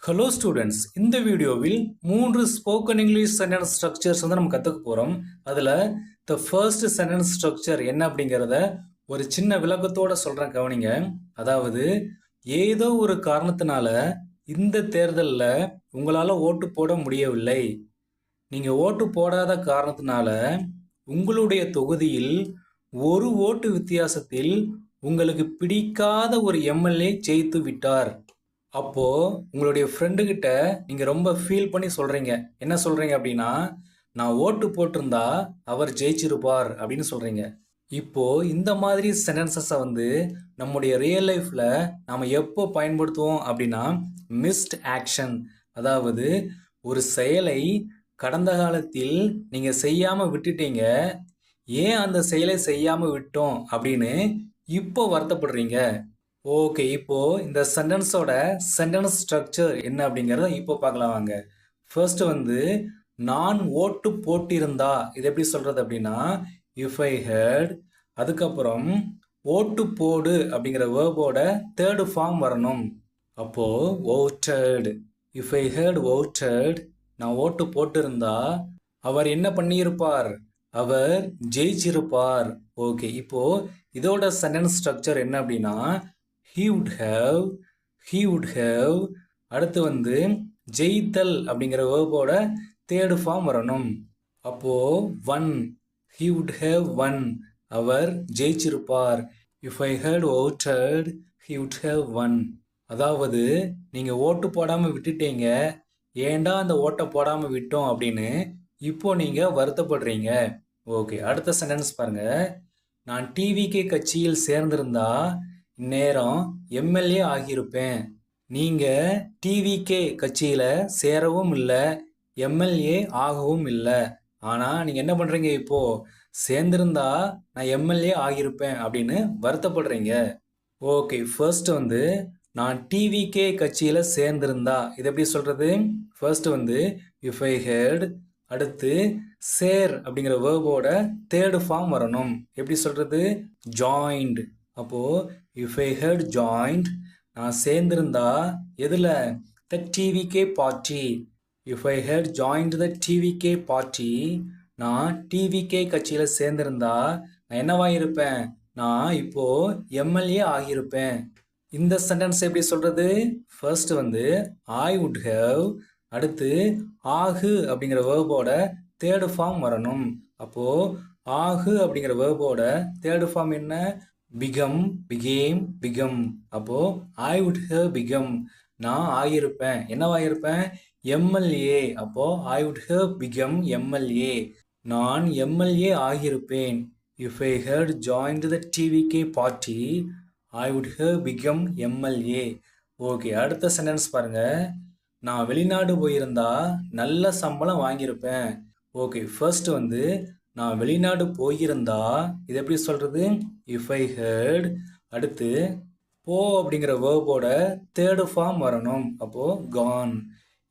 Hello students, இந்த வீடியோவில் 3 spoken English sentence structures நம்ம கற்றுக்க போகிறோம். அதில் த ஃபர்ஸ்ட் சென்டென்ஸ் ஸ்ட்ரக்சர் என்ன அப்படிங்கிறத ஒரு சின்ன விளக்கத்தோட சொல்கிறேன், கவனிங்க. அதாவது, ஏதோ ஒரு காரணத்தினால இந்த தேர்தலில் உங்களால் ஓட்டு போட முடியவில்லை. நீங்கள் ஓட்டு போடாத காரணத்தினால உங்களுடைய தொகுதியில் ஒரு ஓட்டு வித்தியாசத்தில் உங்களுக்கு பிடிக்காத ஒரு எம்எல்ஏ ஜெயித்து விட்டார். அப்போ உங்களுடைய ஃப்ரெண்டு கிட்ட நீங்க ரொம்ப ஃபீல் பண்ணி சொல்றீங்க. என்ன சொல்றீங்க அப்படின்னா, நான் ஓட்டு போட்டிருந்தா அவர் ஜெயிச்சிருப்பார் அப்படின்னு சொல்றீங்க. இப்போ இந்த மாதிரி சென்டென்சஸை நம்முடைய ரியல் லைஃப்ல நாம எப்போ பயன்படுத்துவோம் அப்படின்னா, மிஸ்ட் ஆக்ஷன். அதாவது, ஒரு செயலை கடந்த காலத்தில் நீங்க செய்யாம விட்டுட்டீங்க, ஏன் அந்த செயலை செய்யாம விட்டோம் அப்படின்னு இப்போ வருத்தப்படுறீங்க. ஓகே, இப்போ இந்த சென்டென்ஸோட சென்டென்ஸ் ஸ்ட்ரக்சர் என்ன அப்படிங்கிறத இப்போ பார்க்கலாம் வாங்க. ஃபர்ஸ்ட் நான் ஓட்டு போட்டிருந்தா இது எப்படி சொல்றது அப்படின்னா, இஃப் ஐ ஹேட். அதுக்கப்புறம் ஓட்டு போடு அப்படிங்கிற வேர்போட தேர்டு ஃபார்ம் வரணும். அப்போ voted. If I had voted, நான் ஓட்டு போட்டிருந்தா அவர் என்ன பண்ணியிருப்பார், அவர் ஜெயிச்சிருப்பார். ஓகே, இப்போ இதோட சென்டென்ஸ் ஸ்ட்ரக்சர் என்ன அப்படின்னா, he would have. அடுத்து ஜெயித்தல் அப்படிங்கிற வேர்போட தேர்டு ஃபார்ம் வரணும். அப்போ won, he would have won, அவர் ஜெயிச்சிருப்பார். if I had voted, he would have won. அதாவது, நீங்க ஓட்டு போடாம விட்டுட்டீங்க, ஏண்டா அந்த ஓட்டை போடாம விட்டோம் அப்படின்னு இப்போ நீங்க வருத்தப்படுறீங்க. ஓகே, அடுத்த சென்டென்ஸ் பாருங்க. நான் டிவிகே கட்சியில் சேர்ந்திருந்தா இந்நேரம் எம்எல்ஏ ஆகியிருப்பேன். நீங்க டிவிகே கட்சியில சேரவும் இல்லை, எம்எல்ஏ ஆகவும் இல்லை. ஆனா நீங்க என்ன பண்றீங்க, இப்போ சேர்ந்திருந்தா நான் எம்எல்ஏ ஆகியிருப்பேன் அப்படின்னு வருத்தப்படுறீங்க. ஓகே, ஃபர்ஸ்ட் நான் டிவிகே கட்சியில சேர்ந்திருந்தா இது எப்படி சொல்றது? First if I had. அடுத்து சேர் அப்படிங்கிற வேர்போட தேர்டு ஃபார்ம் வரணும். எப்படி சொல்றது? ஜாயின்ட். அப்போ இஃப் ஐ ஹேட் ஜாயின்ட், நான் சேர்ந்திருந்தா எதுல? The TVK party. If I had joined the TVK party, நான் டிவிகே கட்சியில சேர்ந்திருந்தா நான் என்னவாயிருப்பேன்? நான் இப்போ எம்எல்ஏ ஆகியிருப்பேன். இந்த சென்டென்ஸ் எப்படி சொல்றது? First I would have. அடுத்து ஆகு அப்படிங்கிற வேர்போட தேர்டு ஃபார்ம் வரணும். அப்போ ஆகு அப்படிங்கிற வேர்போட தேர்டு ஃபார்ம் என்ன? Become, became, become. அப்போ ஐ வுட் ஹேவ் பிகம், நான் ஆகியிருப்பேன். என்னவாயிருப்பேன்? எம்எல்ஏ. அப்போ I would have become MLA, நான் எம்எல்ஏ ஆகியிருப்பேன். If I had joined the TVK party, I would have become MLA. Okay, அடுத்த சென்டென்ஸ் பாருங்க. நான் வெளிநாடு போயிருந்தா நல்ல சம்பளம் வாங்கியிருப்பேன். ஓகே, ஃபர்ஸ்ட் நான் வெளிநாடு போயிருந்தா இது எப்படி சொல்றது? If I had. அடுத்து போ அப்படிங்கிற வேர்போட தேர்டு ஃபார்ம் வரணும். அப்போ gone.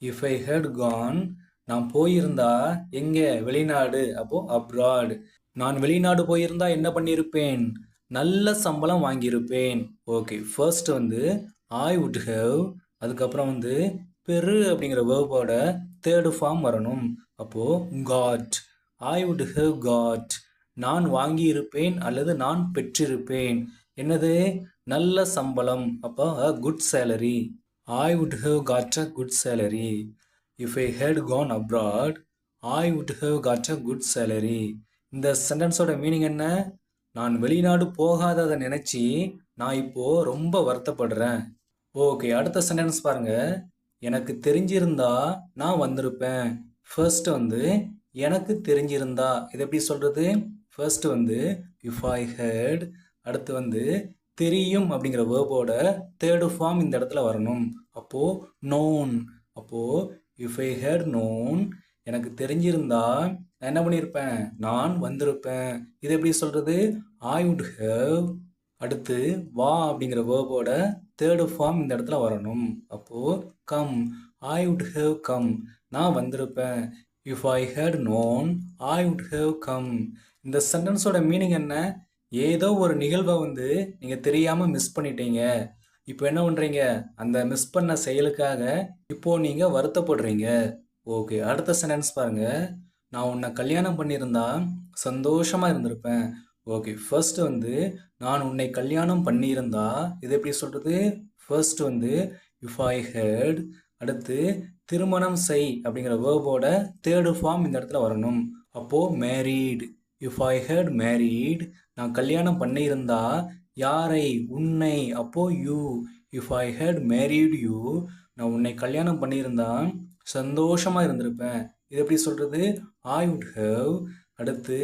If I had gone, நான் போயிருந்தா எங்க? வெளிநாடு. அப்போ அப்ராட். நான் வெளிநாடு போயிருந்தா என்ன பண்ணியிருப்பேன்? நல்ல சம்பளம் வாங்கியிருப்பேன். Okay, first I would have. அதுக்கப்புறம் பெரு அப்படிங்கிற வேர்போட தேர்டு ஃபார்ம் வரணும். அப்போ got. I would have got, நான் வாங்கியிருப்பேன் அல்லது நான் பெற்றிருப்பேன். என்னது? நல்ல சம்பளம். அப்போ good salary. I would have got a good salary. If I had gone abroad, I would have got a good salary. இந்த சென்டென்ஸோட மீனிங் என்ன? நான் வெளிநாடு போகாததை நினைச்சி நான் இப்போ ரொம்ப வருத்தப்படுறேன். ஓகே, அடுத்த சென்டென்ஸ் பாருங்க. எனக்கு தெரிஞ்சிருந்தா நான் வந்திருப்பேன். ஃபர்ஸ்ட் எனக்கு தெரிஞ்சிருந்தா இது எப்படி சொல்றது? First if I had. அடுத்து தெரியும் அப்படிங்கிற வேர்போட தேர்டு ஃபார்ம் இந்த இடத்துல வரணும். அப்போ நோன். அப்போ இஃப் ஐ ஹேட் நோன், எனக்கு தெரிஞ்சிருந்தா நான் என்ன பண்ணியிருப்பேன்? நான் வந்திருப்பேன். இது எப்படி சொல்றது? ஐ வுட் ஹேவ். அடுத்து வா அப்படிங்கிற வேர்போட தேர்டு ஃபார்ம் இந்த இடத்துல வரணும். அப்போ come. I would have come, நான் வந்திருப்பேன். If I had known, I would have come. இந்த சென்டென்ஸோட மீனிங் என்ன? ஏதோ ஒரு நிகழ்வை நீங்கள் தெரியாமல் மிஸ் பண்ணிட்டீங்க. இப்போ என்ன பண்ணுறீங்க, அந்த மிஸ் பண்ண செயலுக்காக இப்போ நீங்கள் வருத்தப்படுறீங்க. ஓகே, அடுத்த சென்டென்ஸ் பாருங்க. நான் உன்னை கல்யாணம் பண்ணியிருந்தா சந்தோஷமா இருந்திருப்பேன். ஓகே, ஃபர்ஸ்ட் வந்து நான் உன்னை கல்யாணம் பண்ணியிருந்தா இது எப்படி சொல்றது? ஃபர்ஸ்ட் வந்து இஃப் ஐ ஹேட், அடுத்து திருமணம் செய் அப்படிங்கிற வேர்போட தேர்டு ஃபார்ம் இந்த இடத்துல வரணும். அப்போ married, if I had married, நான் கல்யாணம் பண்ணியிருந்தா யாரை? உன்னை. அப்போ you, if I had married you, நான் உன்னை கல்யாணம் பண்ணியிருந்தா சந்தோஷமா இருந்திருப்பேன். இது எப்படி சொல்றது? ஐ வுட் ஹேவ், அடுத்து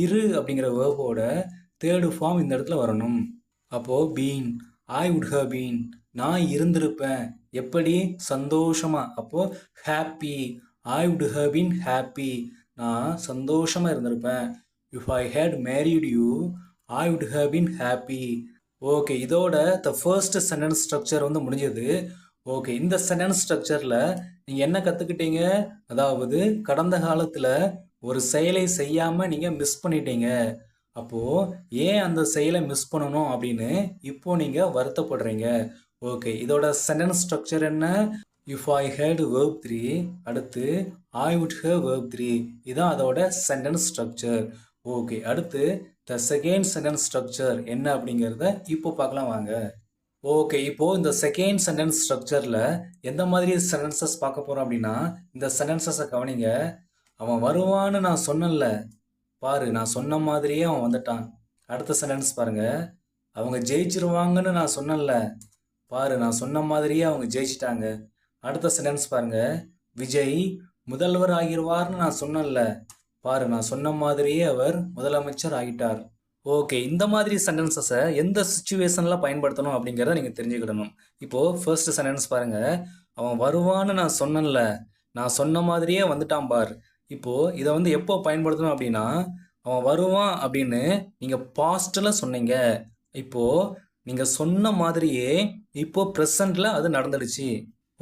இரு அப்படிங்கிற வேர்போட தேர்டு ஃபார்ம் இந்த இடத்துல வரணும். அப்போ been, I would have been, நான் இருந்திருப்பேன். எப்படி? சந்தோஷமா. அப்போ happy, I would have been happy, நான் சந்தோஷமா இருந்திருப்பேன். If I had married you I would have been happy. Okay, இதோட த ஃபர்ஸ்ட் சென்டென்ஸ் ஸ்ட்ரக்சர் வந்து முடிஞ்சது. ஓகே, இந்த சென்டென்ஸ் ஸ்ட்ரக்சரில் நீங்கள் என்ன கற்றுக்கிட்டீங்க? அதாவது கடந்த காலத்தில் ஒரு செயலை செய்யாமல் நீங்கள் மிஸ் பண்ணிட்டீங்க. அப்போது ஏன் அந்த செயலை மிஸ் பண்ணணும் அப்படின்னு இப்போ நீங்கள் வருத்தப்படுறீங்க. ஓகே, இதோட சென்டென்ஸ் ஸ்ட்ரக்சர் என்ன? இஃப் ஐ ஹேட் verb 3, அடுத்து ஐ வுட் ஹேவ் verb 3, இதான் அதோட சென்டென்ஸ் ஸ்ட்ரக்சர். ஓகே, அடுத்து த செகண்ட் சென்டென்ஸ் ஸ்ட்ரக்சர் என்ன அப்படிங்கிறத இப்போ பார்க்கலாம் வாங்க. ஓகே, இப்போது இந்த செகண்ட் சென்டென்ஸ் ஸ்ட்ரக்சரில் எந்த மாதிரி சென்டென்சஸ் பார்க்க போகிறோம் அப்படின்னா, இந்த சென்டென்சஸை கவனிங்க. அவன் வருவான்னு நான் சொன்னேன்ல, பாரு நான் சொன்ன மாதிரியே அவன் வந்துட்டான். அடுத்த சென்டென்ஸ் பாருங்க. அவங்க ஜெயிச்சிருவாங்கன்னு நான் சொன்னேன்ல, பாரு நான் சொன்ன மாதிரியே அவங்க ஜெயிச்சிட்டாங்க. அடுத்த சென்டென்ஸ் பாருங்க. விஜய் முதல்வர் ஆகிடுவார்னு நான் சொன்னேன்ல, பாரு நான் சொன்ன மாதிரியே அவர் முதலமைச்சர் ஆகிட்டார். ஓகே, இந்த மாதிரி சென்டென்சஸை எந்த சுச்சுவேஷனில் பயன்படுத்தணும் அப்படிங்கிறத நீங்கள் தெரிஞ்சுக்கிடணும். இப்போது ஃபர்ஸ்ட் சென்டென்ஸ் பாருங்கள். அவன் வருவான்னு நான் சொன்னேன்ல, நான் சொன்ன மாதிரியே வந்துட்டான் பார். இப்போது இதை வந்து எப்போ பயன்படுத்தணும் அப்படின்னா, அவன் வருவான் அப்படின்னு நீங்கள் பாஸ்ட்டில் சொன்னீங்க. இப்போது நீங்கள் சொன்ன மாதிரியே இப்போது ப்ரெசண்டில் அது நடந்துடுச்சு.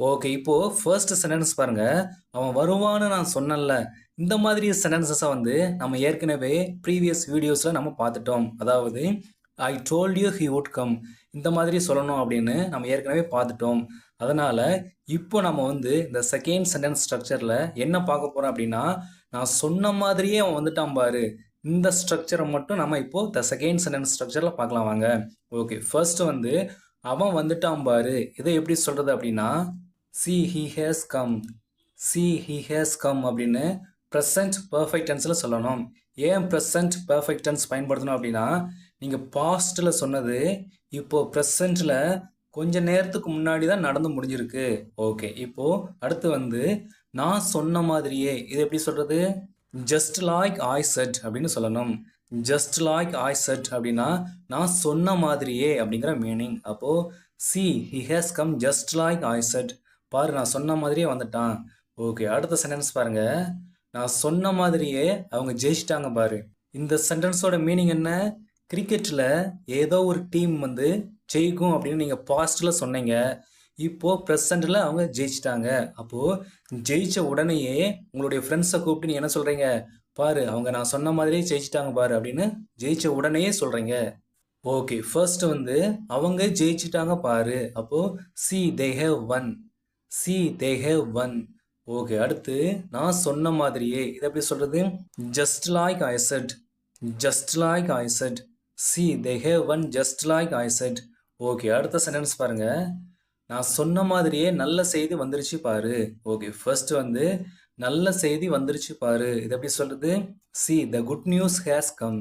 ஓகே, இப்போது ஃபர்ஸ்ட் சென்டென்ஸ் பாருங்கள். அவன் வருவான்னு நான் சொன்னேன்ல, இந்த மாதிரி சென்டென்சஸை வந்து நம்ம ஏற்கனவே ப்ரீவியஸ் வீடியோஸில் நம்ம பார்த்துட்டோம். அதாவது I told you he would come, இந்த மாதிரி சொல்லணும் அப்படின்னு நம்ம ஏற்கனவே பார்த்துட்டோம். அதனால் இப்போ நம்ம வந்து இந்த செகண்ட் சென்டென்ஸ் ஸ்ட்ரக்சரில் என்ன பார்க்க போகிறோம் அப்படின்னா, நான் சொன்ன மாதிரியே அவன் வந்துட்டான் பாரு, இந்த ஸ்ட்ரக்சரை மட்டும் நம்ம இப்போது த செகண்ட் சென்டென்ஸ் ஸ்ட்ரக்சரில் பார்க்கலாம் வாங்க. ஓகே, ஃபர்ஸ்ட் வந்து அவன் வந்துட்டான் பாரு, இதை எப்படி சொல்கிறது அப்படின்னா, see he has come, see he has come அப்படின்னு ப்ரெசன்ட் பர்ஃபெக்ட் டென்ஸில் சொல்லணும். ஏன் ப்ரெசன்ட் பர்ஃபெக்ட் டென்ஸ் பயன்படுத்தணும் அப்படின்னா, நீங்கள் பாஸ்ட்டில் சொன்னது இப்போது ப்ரெசண்ட்டில் கொஞ்ச நேரத்துக்கு முன்னாடி தான் நடந்து முடிஞ்சிருக்கு. ஓகே, இப்போது அடுத்து வந்து நான் சொன்ன மாதிரியே, இது எப்படி சொல்கிறது? ஜஸ்ட் லைக் ஐ செட் அப்படின்னு சொல்லணும். ஜஸ்ட் லைக் ஐ செட் அப்படின்னா நான் சொன்ன மாதிரியே அப்படிங்கிற மீனிங். அப்போது see he has come just like I said, பாரு நான் சொன்ன மாதிரியே வந்துட்டான். ஓகே, அடுத்த சென்டென்ஸ் பாருங்க. நான் சொன்ன மாதிரியே அவங்க ஜெயிச்சிட்டாங்க பாரு. இந்த சென்டென்ஸோட மீனிங் என்ன? கிரிக்கெட்டில் ஏதோ ஒரு டீம் வந்து ஜெயிக்கும் அப்படின்னு நீங்கள் பாஸ்ட்டில் சொன்னீங்க. இப்போது ப்ரெசண்ட்டில் அவங்க ஜெயிச்சிட்டாங்க. அப்போது ஜெயிச்ச உடனேயே உங்களுடைய ஃப்ரெண்ட்ஸை கூப்பிட்டு நீங்கள் என்ன சொல்கிறீங்க? பாரு அவங்க நான் சொன்ன மாதிரியே ஜெயிச்சிட்டாங்க பாரு அப்படின்னு ஜெயிச்ச உடனேயே சொல்கிறீங்க. ஓகே, ஃபர்ஸ்ட் வந்து அவங்க ஜெயிச்சிட்டாங்க பாரு. அப்போது see they have won, see they have won. Okay, அடுத்து நான் சொன்ன மாதிரியே, இதை எப்படி சொல்கிறது? just like I said, just like I said, see they have won just like I said. Okay, அடுத்த சென்டென்ஸ் பாருங்க. நான் சொன்ன மாதிரியே நல்ல செய்தி வந்துருச்சு பாரு. ஓகே, ஃபர்ஸ்ட் வந்து நல்ல செய்தி வந்துருச்சு பாரு, இதை எப்படி சொல்கிறது? see the good news has come,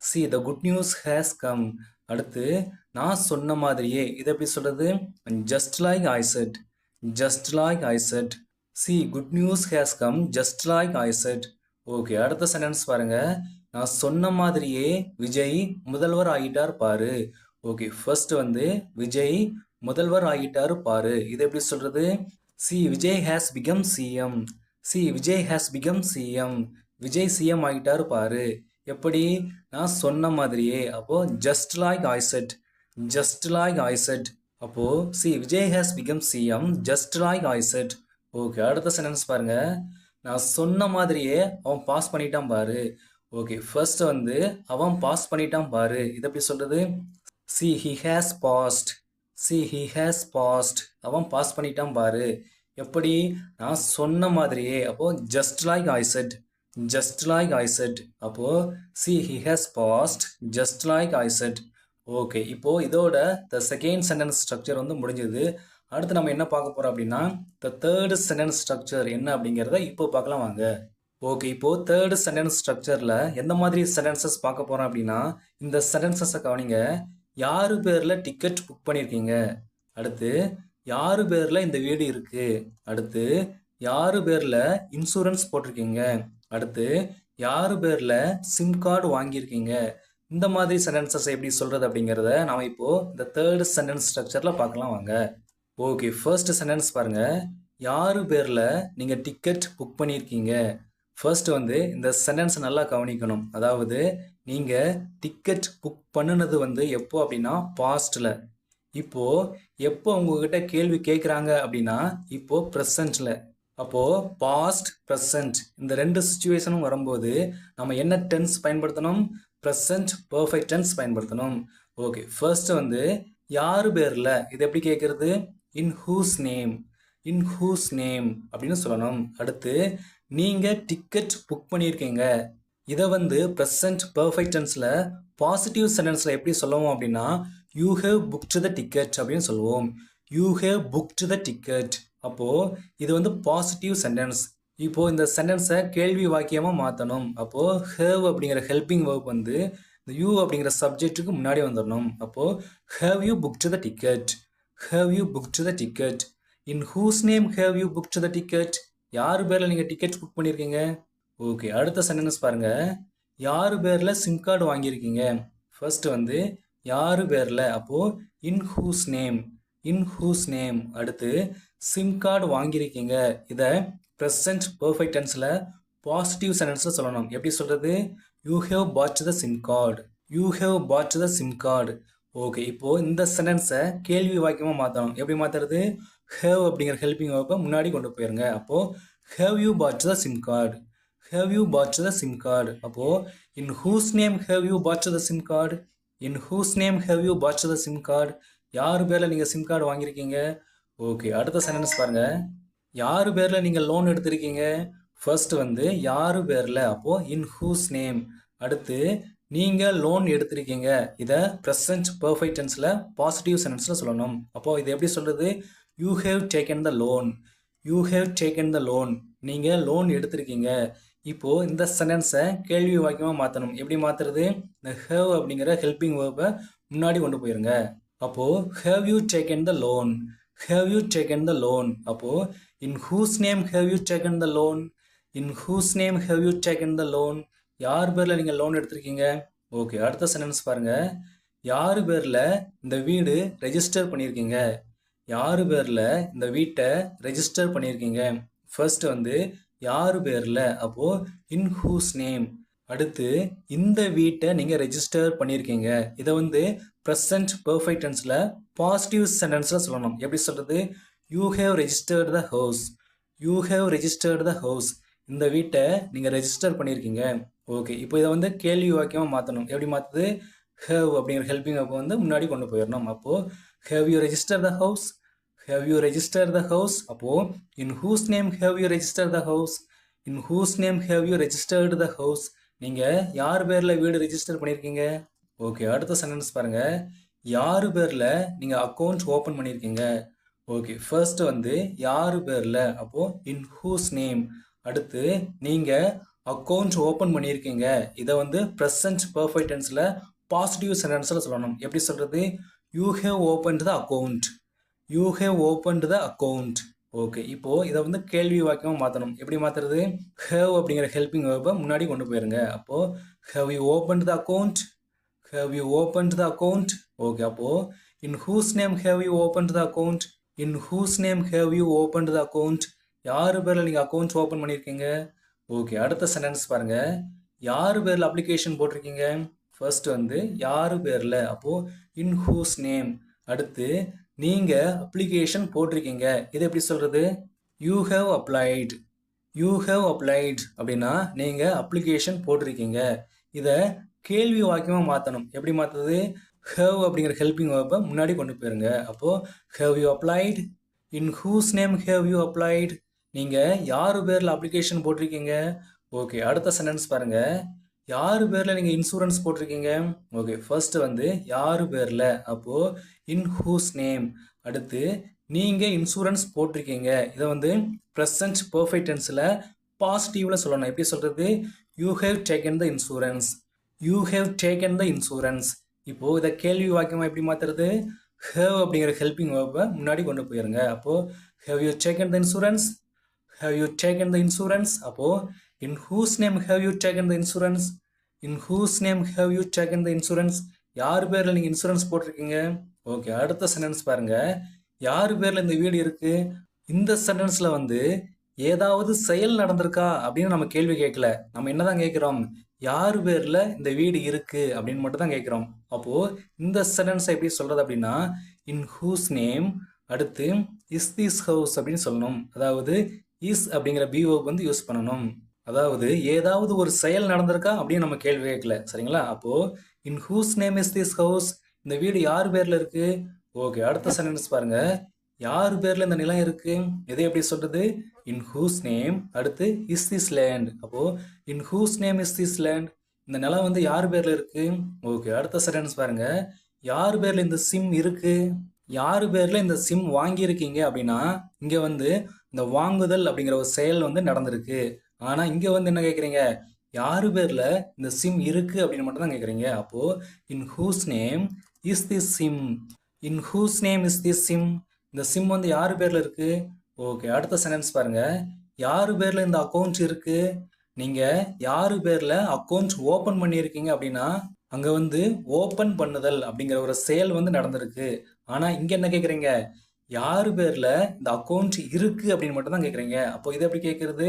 see the good news has come. அடுத்து நான் சொன்ன மாதிரியே, இதை எப்படி சொல்கிறது? just like I said, just like I said, see good news has come just like I said. Okay, அடுத்த சென்டென்ஸ் பாருங்க. நான் சொன்ன மாதிரியே விஜய் முதல்வர் ஆகிட்டார் பாரு. ஓகே, ஃபர்ஸ்ட் வந்து விஜய் முதல்வர் ஆகிட்டார் பாரு, இதை எப்படி சொல்கிறது? see Vijay has become CM, see Vijay has become CM, Vijay CM ஆகிட்டார் பாரு. எப்படி? நான் சொன்ன மாதிரியே. அப்போது just like I said, just like I said. அப்போது see Vijay has become CM just like I said. Okay, அடுத்த சென்டென்ஸ் பாருங்க. நான் சொன்ன மாதிரியே அவன் பாஸ் பண்ணிட்டான் பாரு. ஓகே, ஃபர்ஸ்ட் வந்து அவன் பாஸ் பண்ணிட்டான் பாரு, இதை எப்படி சொல்கிறது? see he has passed, see he has passed. அவன் பாஸ் பண்ணிட்டான் பாரு. எப்படி? நான் சொன்ன மாதிரியே. அப்போ just like I said. just like I said. அப்போ see he has passed just like I said. Okay, இப்போ இதோட the second sentence structure வந்து முடிஞ்சது. அடுத்து நம்ம என்ன பார்க்க போறோம் அப்படின்னா the third sentence structure என்ன அப்படிங்கிறத இப்போ பார்க்கலாம் வாங்க. ஓகே, இப்போ தேர்ட் சென்டென்ஸ் ஸ்ட்ரக்சரில் எந்த மாதிரி சென்டென்சஸ் பார்க்க போகிறோம் அப்படின்னா இந்த சென்டென்சஸை கவனிங்க. யார் பேரில் டிக்கெட் புக் பண்ணியிருக்கீங்க, அடுத்து யார் பேரில் இந்த வீடு இருக்குது, அடுத்து யார் பேரில் இன்சூரன்ஸ் போட்டிருக்கீங்க, அடுத்து யார் பேரில் சிம் கார்டு வாங்கியிருக்கீங்க. இந்த மாதிரி சென்டென்சஸ் எப்படி சொல்கிறது அப்படிங்கிறத நாம் இப்போது இந்த தேர்ட் சென்டென்ஸ் ஸ்ட்ரக்சரில் பார்க்கலாம் வாங்க. ஓகே, ஃபர்ஸ்ட் சென்டென்ஸ் பாருங்கள். யார் பேரில் நீங்கள் டிக்கெட் புக் பண்ணியிருக்கீங்க. ஃபர்ஸ்ட் வந்து இந்த சென்டென்ஸ் நல்லா கவனிக்கணும். அதாவது நீங்கள் டிக்கெட் புக் பண்ணினது வந்து எப்போ அப்படின்னா பாஸ்டில். இப்போது எப்போ உங்ககிட்ட கேள்வி கேட்குறாங்க அப்படின்னா இப்போது ப்ரெசண்ட்டில். அப்போது பாஸ்ட் ப்ரெசண்ட் இந்த ரெண்டு சுச்சுவேஷனும் வரும்போது நம்ம என்ன டென்ஸ் பயன்படுத்தணும்? ப்ரெசண்ட் பர்ஃபெக்ட் டென்ஸ் பயன்படுத்தணும். ஓகே, ஃபர்ஸ்ட் வந்து யார் பேரில் இது எப்படி கேட்குறது? In whose name. In whose name அப்படின்னு சொல்லணும். அடுத்து நீங்கள் டிக்கெட் புக் பண்ணியிருக்கீங்க. இதை வந்து ப்ரெசண்ட் பர்ஃபெக்ட் டென்ஸில் பாசிட்டிவ் சென்டென்ஸில் எப்படி சொல்லுவோம் அப்படின்னா you have booked the ticket அப்படின்னு சொல்லுவோம். You have booked the ticket. அப்போது இது வந்து பாசிட்டிவ் சென்டென்ஸ். இப்போது இந்த சென்டென்ஸை கேள்வி வாக்கியமாக மாற்றணும். அப்போது ஹேவ் அப்படிங்கிற ஹெல்பிங் வேர்ப் வந்து இந்த யூ அப்படிங்கிற சப்ஜெக்ட்டுக்கு முன்னாடி வந்துடணும். அப்போது have you booked the ticket. Have you booked the ticket. In whose name have you booked the ticket. யார் பேரில் நீங்கள் டிக்கெட் புக் பண்ணியிருக்கீங்க. ஓகே, அடுத்த சென்டென்ஸ் பாருங்கள். யார் பேரில் சிம் கார்டு வாங்கியிருக்கீங்க. ஃபர்ஸ்ட் வந்து யார் பேரில், அப்போது in whose name. In whose name. அடுத்து சிம் கார்டு வாங்கியிருக்கீங்க. இதை ப்ரெசன்ட் பர்ஃபெக்ட் டென்ஸில் பாசிட்டிவ் சென்டென்ஸில் சொல்லணும். எப்படி சொல்கிறது? You have bought the SIM card. You have bought the SIM card. Okay, இப்போது இந்த சென்டென்ஸை கேள்வி வாக்கியமாக மாற்றணும். எப்படி மாற்றுறது? ஹேவ் அப்படிங்கிற ஹெல்பிங் வேர்பை முன்னாடி கொண்டு போயிருங்க. அப்போது have you bought the SIM card. Have you bought the SIM card. அப்போது in whose name have you bought the SIM card. In whose name have you bought the SIM card. யார் பேரில் நீங்கள் SIM card வாங்கியிருக்கீங்க. Okay, அடுத்த sentence பாருங்கள். யார் பேரில் நீங்கள் லோன் எடுத்திருக்கீங்க. ஃபர்ஸ்ட் வந்து யார் பேரில், அப்போது இன் ஹூஸ் நேம். அடுத்து நீங்கள் லோன் எடுத்திருக்கீங்க. இதை ப்ரெசன்ட் பர்ஃபெக்ட் டென்ஸில் பாசிட்டிவ் சென்டென்ஸில் சொல்லணும். அப்போது இதை எப்படி சொல்கிறது? You have taken the loan. You have taken the loan. நீங்கள் லோன் எடுத்திருக்கீங்க. இப்போது இந்த சென்டென்ஸை கேள்வி வாக்கியமாக மாற்றணும். எப்படி மாற்றுறது? இந்த ஹேவ் அப்படிங்கிற ஹெல்பிங் வேர்பை முன்னாடி கொண்டு போயிருங்க. அப்போது have you taken the loan. Have you taken the loan. அப்போது in whose name have you taken the loan. In whose name have you taken the loan. யார் பேரில் நீங்கள் லோன் எடுத்திருக்கீங்க. ஓகே, அடுத்த சென்டென்ஸ் பாருங்கள். யார் பேரில் இந்த வீடு ரெஜிஸ்டர் பண்ணியிருக்கீங்க. யார் பேரில் இந்த வீட்டை ரெஜிஸ்டர் பண்ணியிருக்கீங்க. ஃபர்ஸ்ட் வந்து யார் பேரில், அப்போது இன் ஹூஸ் நேம். அடுத்து இந்த வீட்டை நீங்கள் ரெஜிஸ்டர் பண்ணியிருக்கீங்க. இதை வந்து ப்ரெசன்ட் பர்ஃபெக்ட் டென்ஸில் பாசிட்டிவ் சென்டென்ஸில் சொல்லணும். எப்படி சொல்கிறது? You have registered the house. You have registered the house. இந்த வீட்டை நீங்கள் ரெஜிஸ்டர் பண்ணியிருக்கீங்க. ஓகே, இப்போ இதை வந்து கேள்வி வாக்கியமாக மாற்றணும். எப்படி மாற்றுது? ஹேவ் அப்படிங்கிற ஹெல்பிங் அப்போ வந்து முன்னாடி கொண்டு போயிடணும். அப்போது have you register the house. Have you register the house. அப்போது in whose name have you register the house. In whose name have you registered the house. நீங்கள் யார் பேரில் வீடு ரெஜிஸ்டர் பண்ணியிருக்கீங்க. ஓகே, அடுத்த சென்டென்ஸ் பாருங்கள். யார் பேரில் நீங்கள் அக்கௌண்ட் ஓப்பன் பண்ணியிருக்கீங்க. ஓகே, ஃபர்ஸ்ட் வந்து யார் பேரில், அப்போது இன் ஹூஸ் நேம். அடுத்து நீங்கள் அக்கௌண்ட் ஓப்பன் பண்ணியிருக்கீங்க. இதை வந்து ப்ரெசன்ட் பர்ஃபெக்ட் டென்ஸில் பாசிட்டிவ் சென்டென்ஸில் சொல்லணும். எப்படி சொல்கிறது? You have opened the account. You have opened the account. Okay, இப்போது இதை வந்து கேள்வி வாக்கியமாக மாற்றணும். எப்படி மாற்றுறது? ஹேவ் அப்படிங்கிற ஹெல்பிங் வேர்பை முன்னாடி கொண்டு போயிருங்க. அப்போது have you opened the account. Have you opened the account. Okay, அப்போது in whose name have you opened the account. In whose name have you opened the account. யார் பேரில் நீங்கள் அக்கௌண்ட் ஓப்பன் பண்ணியிருக்கீங்க. ஓகே, அடுத்த சென்டென்ஸ் பாருங்கள். யார் பேரில் application போட்டிருக்கீங்க. ஃபர்ஸ்ட் வந்து யார் பேரில், அப்போது இன் ஹூஸ் நேம். அடுத்து நீங்கள் அப்ளிகேஷன் போட்டிருக்கீங்க. இதை எப்படி சொல்கிறது? You have applied. You have applied அப்படின்னா நீங்கள் அப்ளிகேஷன் போட்டிருக்கீங்க. இதை கேள்வி வாக்கியமாக மாற்றணும். எப்படி மாற்றுறது? ஹேவ் அப்படிங்கிற ஹெல்பிங் வேர்பை முன்னாடி கொண்டு போயிருங்க. அப்போது have you applied, in whose name have you applied, நீங்கள் யார் பேரில் அப்ளிகேஷன் போட்டிருக்கீங்க. ஓகே, அடுத்த சென்டென்ஸ் பாருங்கள். யார் பேரில் நீங்கள் இன்சூரன்ஸ் போட்டிருக்கீங்க. ஓகே, ஃபர்ஸ்ட் வந்து யார் பேரில், அப்போது இன் ஹூஸ் நேம். அடுத்து நீங்கள் இன்சூரன்ஸ் போட்டிருக்கீங்க. இதை வந்து ப்ரெசன்ட் பர்ஃபெக்ட் டென்ஸில் பாசிட்டிவில் சொல்லணும். எப்படி சொல்கிறது? You have taken the insurance, you have taken the insurance. இப்போது இதை கேள்வி வாக்கியமாக எப்படி மாற்றுறது? ஹேவ் அப்படிங்கிற ஹெல்பிங் வேர்பை முன்னாடி கொண்டு போயிருங்க. அப்போது have you taken the insurance, have you taken the insurance. அப்போது in whose name have you taken the insurance, in whose name have you taken the insurance. யார் பேரில் நீங்கள் இன்சூரன்ஸ் போட்டிருக்கீங்க. ஓகே, அடுத்த சென்டென்ஸ் பாருங்கள். யார் பேரில் இந்த வீடு இருக்குது. இந்த சென்டென்ஸில் வந்து ஏதாவது செயல் நடந்திருக்கா அப்படின்னு நம்ம கேள்வி கேட்கல. நம்ம என்னதான் கேட்குறோம்? யார் பேரில் இந்த வீடு இருக்குது அப்படின்னு மட்டும் தான் கேட்குறோம். அப்போது இந்த சென்டென்ஸை எப்படி சொல்கிறது அப்படின்னா, இன் ஹூஸ் நேம், அடுத்து இஸ் திஸ் ஹவுஸ் அப்படின்னு சொல்லணும். அதாவது இஸ் அப்படிங்கிற பி வேர்ப் வந்து யூஸ் பண்ணணும். அதாவது ஏதாவது ஒரு செயல் நடந்திருக்கா அப்படின்னு நம்ம கேள்வி கேட்கல. சரிங்களா? அப்போது in whose name is this house, இந்த வீடு யார் பேரில் இருக்குது. ஓகே, அடுத்த சென்டென்ஸ் பாருங்கள். யார் பேரில் இந்த நிலம் இருக்குது. எதை எப்படி சொல்கிறது? இன் ஹூஸ் நேம், அடுத்து இஸ் திஸ் லேண்ட். அப்போது in whose name is this land, இந்த நிலம் வந்து யார் பேரில் இருக்குது. ஓகே, அடுத்த சென்டென்ஸ் பாருங்கள். யார் பேரில் இந்த சிம் இருக்குது. யார் பேரில் இந்த சிம் வாங்கியிருக்கீங்க அப்படின்னா, இங்கே வந்து இந்த வாங்குதல் அப்படிங்கிற ஒரு செயல் வந்து நடந்திருக்கு. ஆனால் இங்கே வந்து என்ன கேட்குறீங்க? யார் பேரில் இந்த சிம் இருக்குது அப்படின்னு மட்டும் தான் கேட்குறீங்க. அப்போது in whose name is this SIM, in whose name is this SIM, இந்த சிம் வந்து யார் பேரில் இருக்குது. ஓகே, அடுத்த சென்டென்ஸ் பாருங்கள். யார் பேரில் இந்த அக்கௌண்ட் இருக்குது. நீங்கள் யார் பேரில் அக்கௌண்ட் ஓப்பன் பண்ணியிருக்கீங்க அப்படின்னா, அங்கே வந்து ஓப்பன் பண்ணுதல் அப்படிங்கிற ஒரு செயல் வந்து நடந்திருக்கு. ஆனால் இங்கே என்ன கேட்குறீங்க? யார் பேரில் இந்த அக்கௌண்ட் இருக்குது அப்படின்னு மட்டும் தான் கேட்குறீங்க. அப்போ இதை எப்படி கேட்குறது?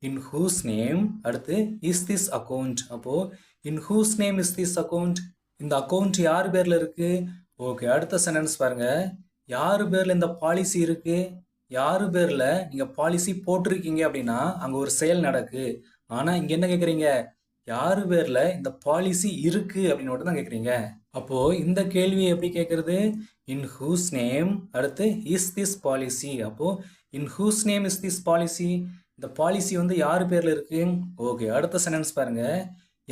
இன் ஹூஸ் நேம், அடுத்து இஸ் திஸ் அக்கௌண்ட். அப்போது in whose name is this account, இந்த அக்கௌண்ட் யார் பேரில் இருக்குது. ஓகே, அடுத்த சென்டென்ஸ் பாருங்கள். யார் பேரில் இந்த பாலிசி இருக்குது. யார் பேரில் நீங்கள் பாலிசி போட்டிருக்கீங்க அப்படின்னா அங்கே ஒரு செயல் நடக்கு. ஆனால் இங்கே என்ன கேட்குறீங்க? யார் பேரில் இந்த பாலிசி இருக்குது அப்படின்னு மட்டும் தான் கேட்குறீங்க. அப்போது இந்த கேள்வியை எப்படி கேட்குறது? இன் ஹூஸ் நேம், அடுத்து இஸ் திஸ் பாலிசி. அப்போது in whose name is this policy, இந்த பாலிசி வந்து யார் பேரில் இருக்குது. ஓகே, அடுத்த சென்டென்ஸ் பாருங்கள்.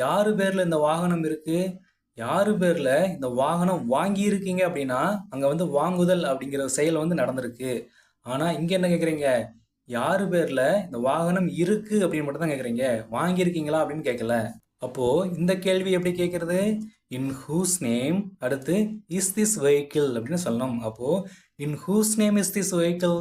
யார் பேரில் இந்த வாகனம் இருக்குது. யார் பேரில் இந்த வாகனம் வாங்கியிருக்கீங்க அப்படின்னா அங்கே வந்து வாங்குதல் அப்படிங்கிற செயல் வந்து நடந்திருக்கு. ஆனால் இங்கே என்ன கேட்குறீங்க? யார் பேரில் இந்த வாகனம் இருக்குது அப்படின்னு மட்டும் தான் கேட்குறீங்க. வாங்கியிருக்கீங்களா அப்படின்னு கேட்கல. அப்போது இந்த கேள்வி எப்படி கேட்குறது? இன் ஹூஸ் நேம், அடுத்து இஸ் திஸ் வெஹிக்கிள் அப்படின்னு சொல்லணும். அப்போது in whose name is this vehicle,